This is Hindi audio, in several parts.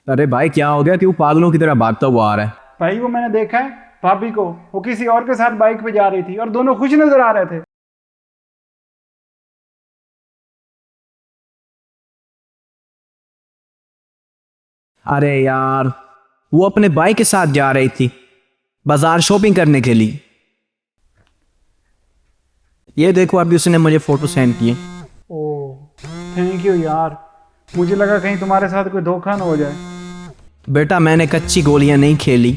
अरे भाई क्या हो गया, क्यों पागलों की तरह भागता हुआ आ रहा है? भाई वो मैंने देखा है भाभी को, वो किसी और के साथ बाइक पे जा रही थी और दोनों खुश नजर आ रहे थे। अरे यार, वो अपने भाई के साथ जा रही थी बाजार शॉपिंग करने के लिए। ये देखो, अभी उसने मुझे फोटो सेंड किए। ओह, थैंक यू यार। मुझे लगा कहीं तुम्हारे साथ कोई धोखा ना हो जाए। बेटा, मैंने कच्ची गोलियां नहीं खेली।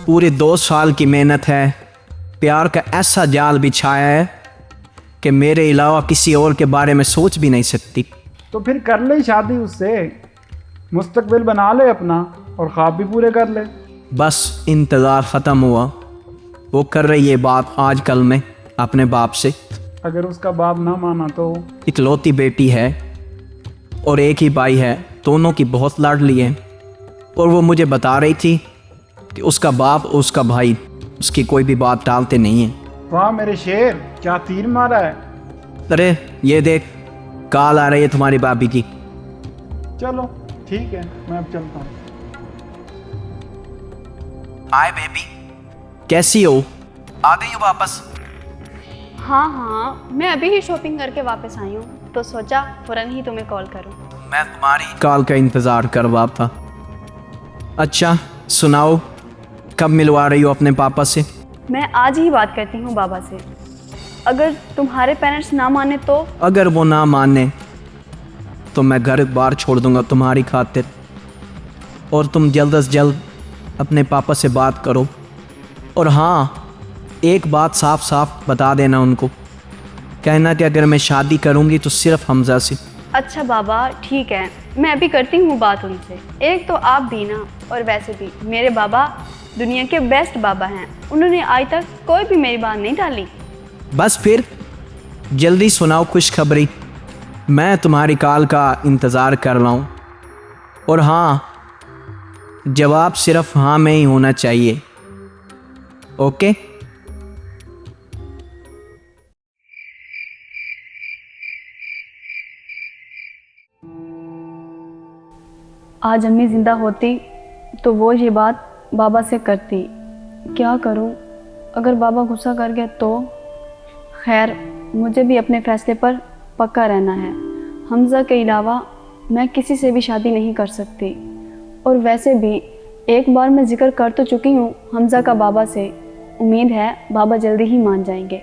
पूरे 2 साल की मेहनत है, प्यार का ऐसा जाल बिछाया है कि मेरे अलावा किसी और के बारे में सोच भी नहीं सकती। तो फिर कर ले शादी उससे, मुस्तकबिल बना ले अपना और ख्वाब भी पूरे कर ले। बस इंतज़ार ख़त्म हुआ। वो कर रही है बात आजकल में अपने बाप से। अगर उसका बाप ना माना तो? इकलौती बेटी है और एक ही भाई है, दोनों की बहुत लाडली है। और वो मुझे बता रही थी कि उसका बाप और उसका भाई उसकी कोई भी बात टालते नहीं हैं। वाह मेरे शेर, क्या तीर मारा है। अरे ये देख, कॉल आ रही है तुम्हारी भाभी की। चलो ठीक है, मैं अब चलता हूँ। हाय बेबी, कैसी हो? आ गई हो वापस? हाँ हाँ, मैं अभी ही शॉपिंग करके वापस आई हूँ, तो सोचा फ़ौरन ही तुम्हें कॉल करूँ। मैं तुम्हारी कॉल का इंतज़ार कर रहा था। अच्छा सुनाओ, कब मिलवा रही हो अपने पापा से? मैं आज ही बात करती हूँ बाबा से। अगर तुम्हारे पेरेंट्स ना माने तो? अगर वो ना माने तो मैं घर बार छोड़ दूंगा तुम्हारी खातिर। और तुम जल्द से जल्द अपने पापा से बात करो। और हाँ, एक बात साफ साफ बता देना उनको, कहना कि अगर मैं शादी करूँगी तो सिर्फ हमज़ा से। अच्छा बाबा ठीक है, मैं अभी करती हूँ बात उनसे। एक तो आप भी ना, और वैसे भी मेरे बाबा दुनिया के बेस्ट बाबा हैं, उन्होंने आज तक कोई भी मेरी बात नहीं टाली। बस फिर जल्दी सुनाओ खुशखबरी, मैं तुम्हारी कॉल का इंतज़ार कर रहा हूँ। और हाँ, जवाब सिर्फ हाँ में ही होना चाहिए। ओके? आज अम्मी ज़िंदा होती तो वो ये बात बाबा से करती। क्या करूं, अगर बाबा गुस्सा कर गए तो? खैर, मुझे भी अपने फैसले पर पक्का रहना है। हमज़ा के अलावा मैं किसी से भी शादी नहीं कर सकती। और वैसे भी एक बार मैं जिक्र कर तो चुकी हूँ हमज़ा का बाबा से। उम्मीद है बाबा जल्दी ही मान जाएंगे।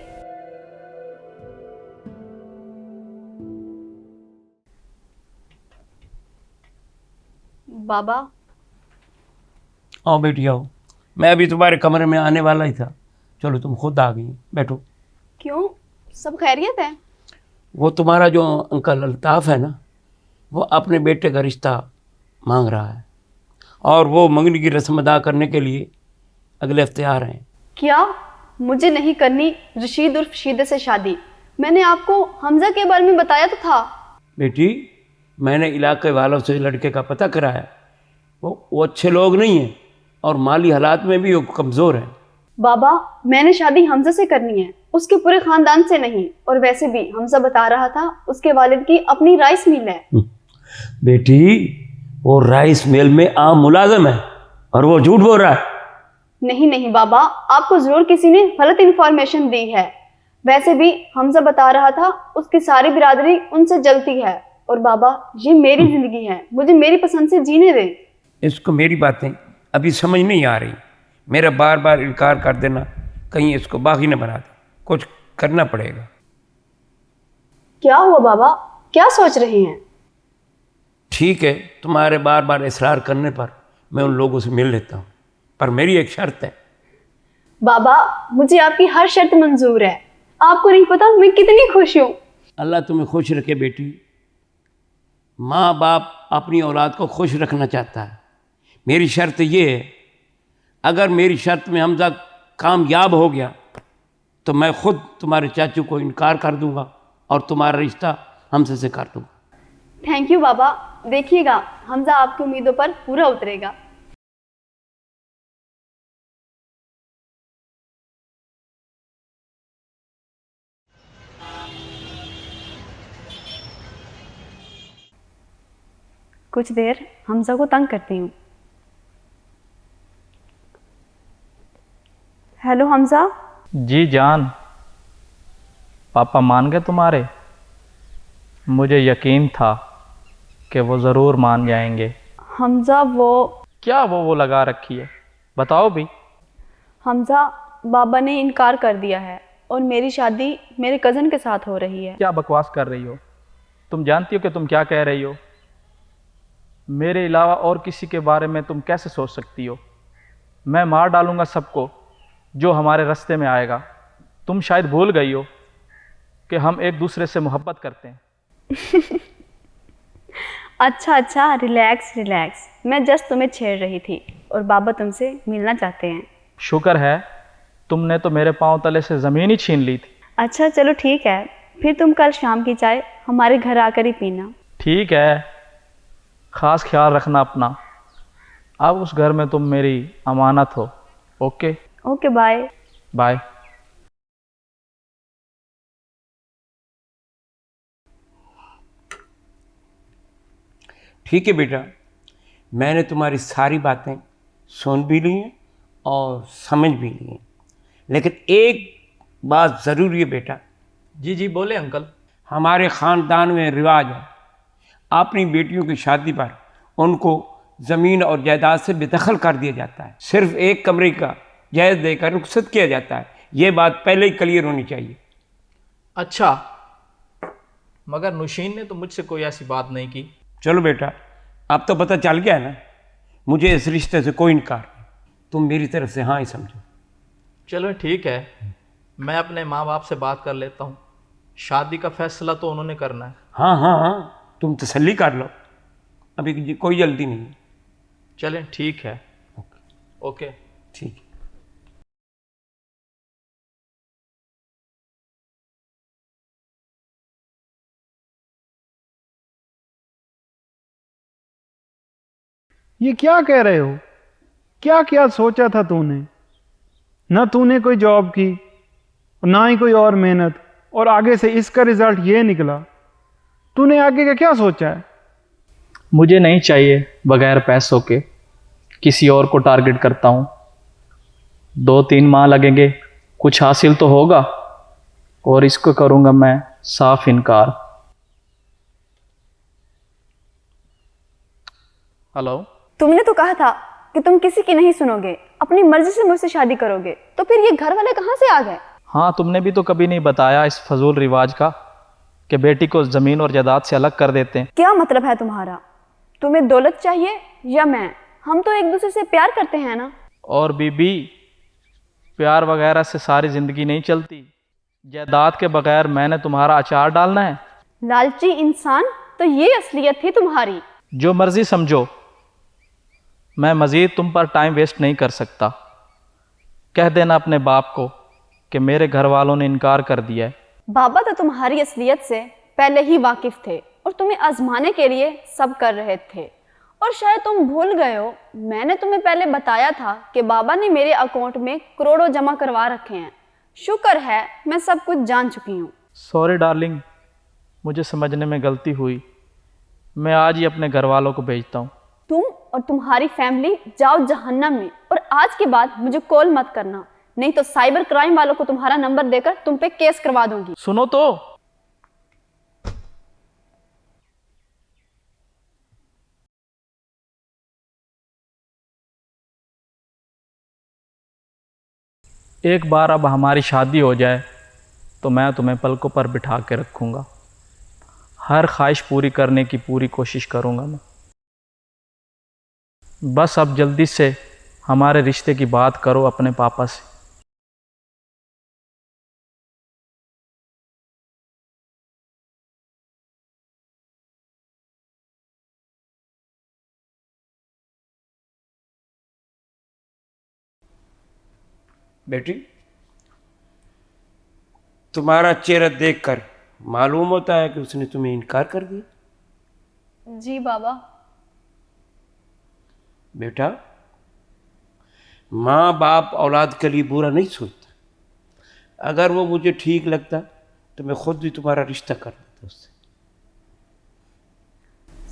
बाबा। आओ बेटी आओ, मैं अभी तुम्हारे कमरे में आने वाला ही था। चलो तुम खुद आ गई, बैठो। क्यों, सब खैरियत है? वो तुम्हारा जो अंकल अल्ताफ़ है ना, वो अपने बेटे का रिश्ता मांग रहा है और वो मंगनी की रस्म अदा करने के लिए अगले हफ्ते आ रहे हैं। क्या मुझे नहीं करनी रशीद उर्फ शीदे से शादी? मैंने आपको हमज़ा के बारे में बताया तो था। बेटी, मैंने इलाके वालों से लड़के का पता कराया, वो अच्छे लोग नहीं हैं और माली हालात में भी वो कमज़ोर हैं। बाबा, मैंने शादी हमज़ा से करनी है, उसके पूरे खानदान से नहीं। और वैसे भी हमज़ा बता रहा था उसके वालिद की अपनी राइस मिल है। बेटी, वो राइस मिल में आम मुलाजम है और वो झूठ बोल रहा है। नहीं नहीं बाबा, आपको जरूर किसी ने गलत इंफॉर्मेशन दी है। वैसे भी हमज़ा बता रहा था उसकी सारी बिरादरी उनसे जलती है। और बाबा, ये मेरी जिंदगी है, मुझे मेरी पसंद से जीने दें। इसको मेरी बातें अभी समझ नहीं आ रही। मेरा बार बार इनकार कर देना कहीं इसको बागी न बना दे। कुछ करना पड़ेगा। क्या हुआ बाबा, क्या सोच रहे हैं? ठीक है, तुम्हारे बार बार इसरार करने पर मैं उन लोगों से मिल लेता हूँ, पर मेरी एक शर्त है। बाबा, मुझे आपकी हर शर्त मंजूर है। आपको नहीं पता मैं कितनी खुश हूँ। अल्लाह तुम्हें खुश रखे बेटी। माँ बाप अपनी औलाद को खुश रखना चाहता है। मेरी शर्त ये है, अगर मेरी शर्त में हमज़ा कामयाब हो गया तो मैं खुद तुम्हारे चाचू को इनकार कर दूंगा और तुम्हारा रिश्ता हमसे से कर दूंगा। थैंक यू बाबा, देखिएगा हमज़ा आपकी उम्मीदों पर पूरा उतरेगा। कुछ देर हमजा को तंग करती हूँ। हेलो हमजा। जी जान, पापा मान गए तुम्हारे? मुझे यकीन था कि वो ज़रूर मान जाएंगे। हमजा वो क्या वो लगा रखी है, बताओ भी। हमजा, बाबा ने इनकार कर दिया है और मेरी शादी मेरे कज़न के साथ हो रही है। क्या बकवास कर रही हो? तुम जानती हो कि तुम क्या कह रही हो? मेरे अलावा और किसी के बारे में तुम कैसे सोच सकती हो? मैं मार डालूंगा सबको जो हमारे रास्ते में आएगा। तुम शायद भूल गई हो कि हम एक दूसरे से मोहब्बत करते हैं। अच्छा अच्छा, रिलैक्स रिलैक्स, मैं जस्ट तुम्हें छेड़ रही थी और बाबा तुमसे मिलना चाहते हैं। शुक्र है, तुमने तो मेरे पाँव तले से ज़मीन ही छीन ली थी। अच्छा चलो ठीक है, फिर तुम कल शाम की चाय हमारे घर आकर ही पीना। ठीक है, ख़ास ख्याल रखना अपना। अब उस घर में तुम मेरी अमानत हो। Okay okay bye. बाय। ठीक है बेटा, मैंने तुम्हारी सारी बातें सुन भी ली हैं और समझ भी ली हैं, लेकिन एक बात ज़रूरी है बेटा। जी जी बोले अंकल। हमारे ख़ानदान में रिवाज है, अपनी बेटियों की शादी पर उनको ज़मीन और जायदाद से बेदखल कर दिया जाता है। सिर्फ एक कमरे का जायज़ देकर रुखसत किया जाता है। ये बात पहले ही क्लियर होनी चाहिए। अच्छा, मगर नुशीन ने तो मुझसे कोई ऐसी बात नहीं की। चलो बेटा, अब तो पता चल गया है ना, मुझे इस रिश्ते से कोई इनकार नहीं। तुम मेरी तरफ से हाँ ही समझो। चलो ठीक है, मैं अपने माँ बाप से बात कर लेता हूँ। शादी का फैसला तो उन्होंने करना है। हाँ हाँ हाँ, तुम तसल्ली कर लो, अभी कोई जल्दी नहीं है। चलें ठीक है। ओके ठीक है। ये क्या कह रहे हो? क्या क्या सोचा था तूने? ना तूने कोई जॉब की और ना ही कोई और मेहनत, और आगे से इसका रिजल्ट ये निकला। तूने आगे का क्या सोचा है? मुझे नहीं चाहिए बगैर पैसों के किसी और को टारगेट करता हूँ। 2-3 माह लगेंगे, कुछ हासिल तो होगा, और इसको करूँगा मैं साफ इनकार। हेलो। तुमने तो कहा था कि तुम किसी की नहीं सुनोगे, अपनी मर्जी से मुझसे शादी करोगे, तो फिर ये घर वाले कहाँ से आ गए? हाँ, तुमने भी तो कभी नहीं बताया इस फजूल रिवाज का कि बेटी को ज़मीन और जायदाद से अलग कर देते हैं। क्या मतलब है तुम्हारा? तुम्हें दौलत चाहिए या मैं? हम तो एक दूसरे से प्यार करते हैं ना। और बीबी, प्यार वगैरह से सारी ज़िंदगी नहीं चलती। जायदाद के बगैर मैंने तुम्हारा अचार डालना है? लालची इंसान, तो ये असलियत थी तुम्हारी। जो मर्जी समझो, मैं मज़ीद तुम पर टाइम वेस्ट नहीं कर सकता। कह देना अपने बाप को कि मेरे घर वालों ने इनकार कर दिया है। बाबा तो तुम्हारी असलियत से पहले ही वाकिफ थे और तुम्हें आजमाने के लिए सब कर रहे थे। और शायद तुम भूल गए हो, मैंने तुम्हें पहले बताया था कि बाबा ने मेरे अकाउंट में करोड़ों जमा करवा रखे हैं। शुक्र है मैं सब कुछ जान चुकी हूँ। सॉरी डार्लिंग, मुझे समझने में गलती हुई। मैं आज ही अपने घर वालों को भेजता हूँ। तुम और तुम्हारी फैमिली जाओ जहन्नम में, और आज के बाद मुझे कॉल मत करना, नहीं तो साइबर क्राइम वालों को तुम्हारा नंबर देकर तुम पे केस करवा दूंगी। सुनो तो, एक बार अब हमारी शादी हो जाए तो मैं तुम्हें पलकों पर बिठा के रखूँगा। हर ख्वाहिश पूरी करने की पूरी कोशिश करूँगा मैं। बस अब जल्दी से हमारे रिश्ते की बात करो अपने पापा से। बेटी, तुम्हारा चेहरा देखकर मालूम होता है कि उसने तुम्हें इनकार कर दिया। जी बाबा। बेटा, माँ बाप औलाद के लिए बुरा नहीं सोचता। अगर वो मुझे ठीक लगता तो मैं खुद भी तुम्हारा रिश्ता कर देता उससे।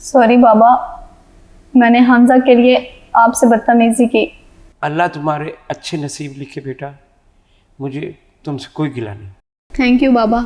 सॉरी बाबा, मैंने हमजा के लिए आपसे बदतमीजी की। अल्लाह तुम्हारे अच्छे नसीब लिखे बेटा, मुझे तुमसे कोई गिला नहीं। Thank you Baba.